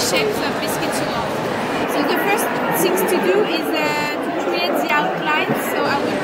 shapes of biscuits you want. So the first things to do is to create the outlines. So I will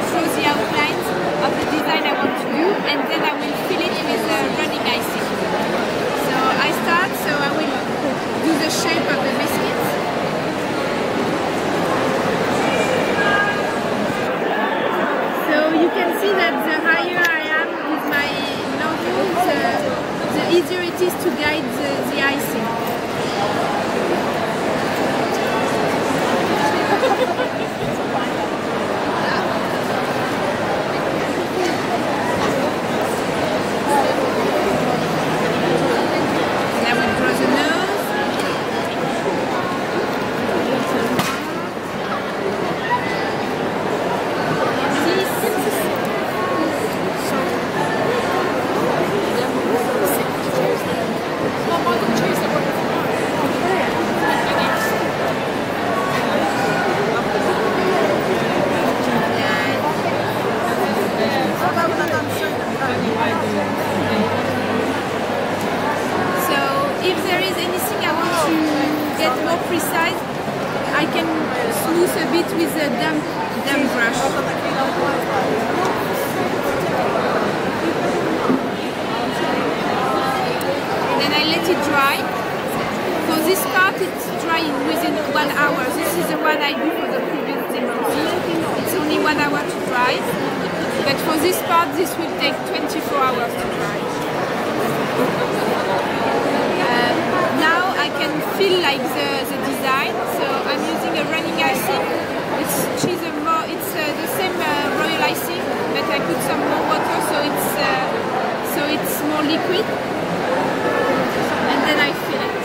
draw the outlines of the design I want to do, and then I will fill it with running icing. So I start, so I will do the shape of the biscuits. So you can see that the higher I am with my nozzle, the easier it is to guide the icing. Precise, I can smooth a bit with a damp brush. Then I let it dry. For this part, it's drying within 1 hour. This is the one I do for the previous demo. It's only 1 hour to dry, but for this part, this will take 24 hours to dry. Now I can feel like the design, so I'm using a running icing. It's the same royal icing, but I put some more water so it's more liquid, and then I fill it.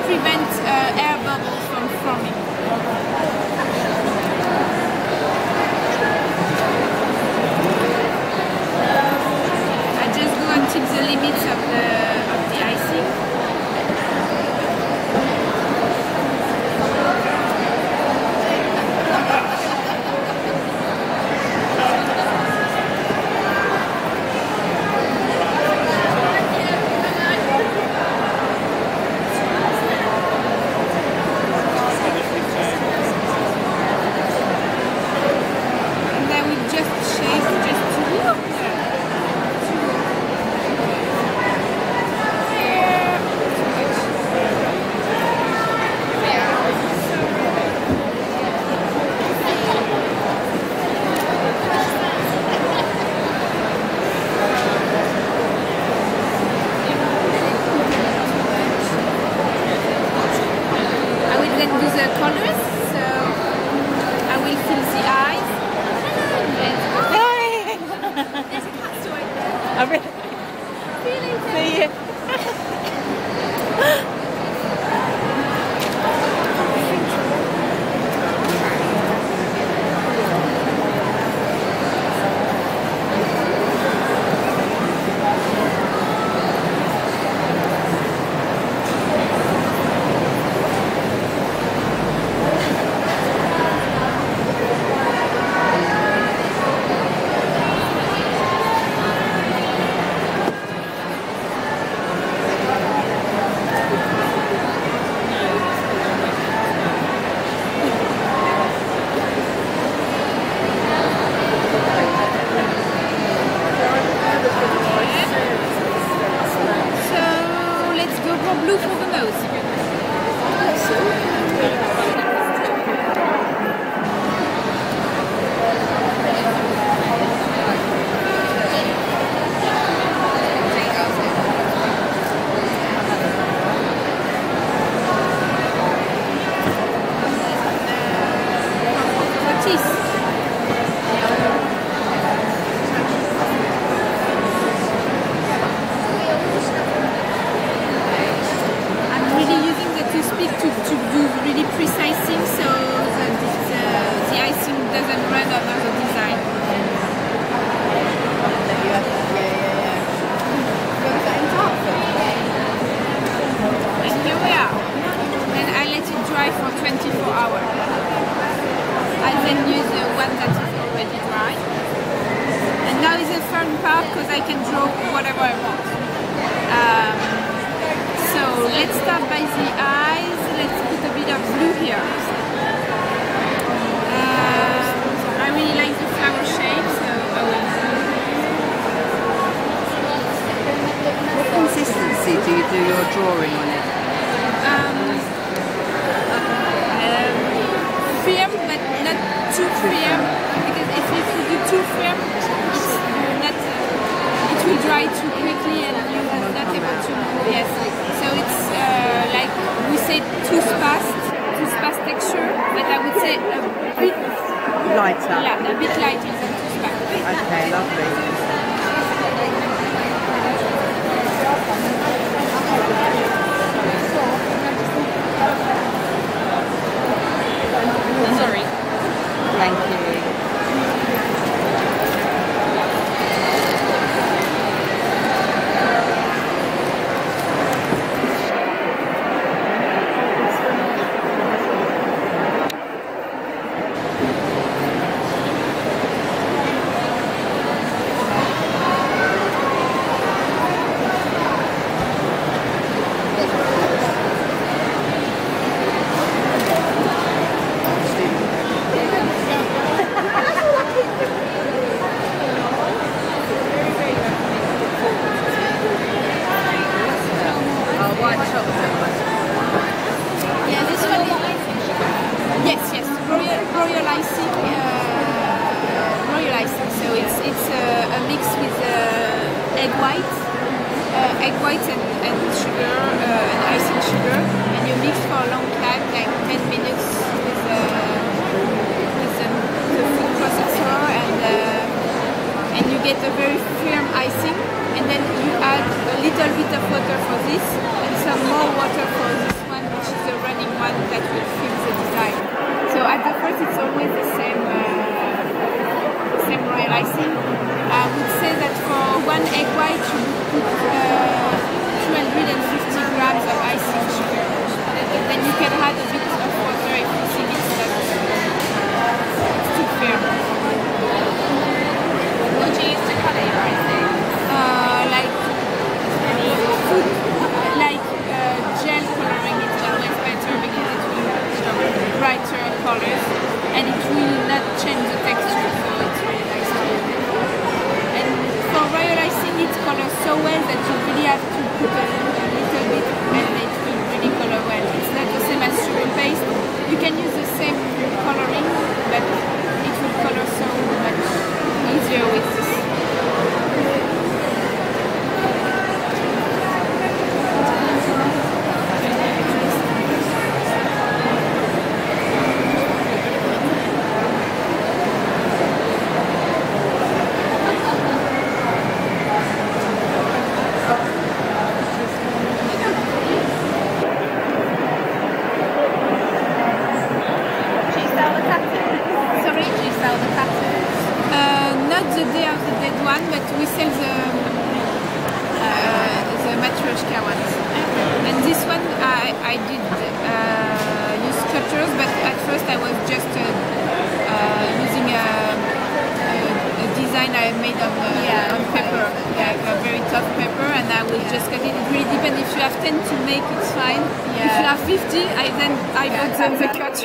Prevent air bubbles from forming. I just go until the limits of the icing. See you. want. So let's start by the eyes. Let's put a bit of blue here. I really like the flower shape, so I will. What consistency do you do your drawing on it? Firm, but not too firm, because if you do too firm, it will dry too quickly and you are not able to move. Yes, so it's like we say too fast texture, but I would say a bit Lighter? Yeah, a bit lighter than too fast. Okay, lovely. Sorry. Thank you. Yeah, this one. Yes, royal icing. Royal icing. So it's a mix with egg white and sugar, and icing sugar, and you mix for a long time, like 10 minutes with the food processor, and you get a very firm icing, and then you add a little bit of water for this and some more water for this one, which is the running one that will fill the design. So at the first it's always the same royal icing. I would say that for one egg white you would put 250 grams of icing sugar. And then you can add a bit of water if you think it's too firm. What do you use to colour your icing? Gel coloring is always better because it will show brighter colors and it will not change the texture, so it's really nice to use it. And for royal icing it colors so well that you really have to put a little bit and it will really color well. It's not the same as sugar paste. You can use the same coloring but it will color so much easier with this. Not the Day of the Dead one, but we sell the Matryoshka ones. And this one I did use sculptures, but at first I was just using a design I made on paper, like a very tough paper, and I will just cut it. It really depends. If you have 10 to make, it's fine. If you have 50, I put them the cut.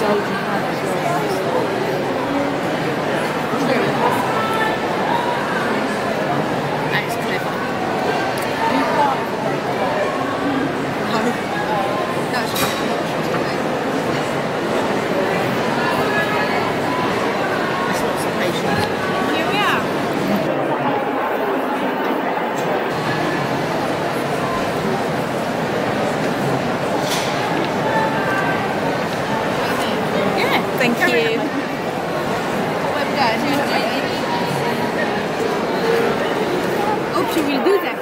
golden hat as well. That's clever. That's just an option to make. That's lots of patience. Here we are. Yeah, thank you. Hope you will do that.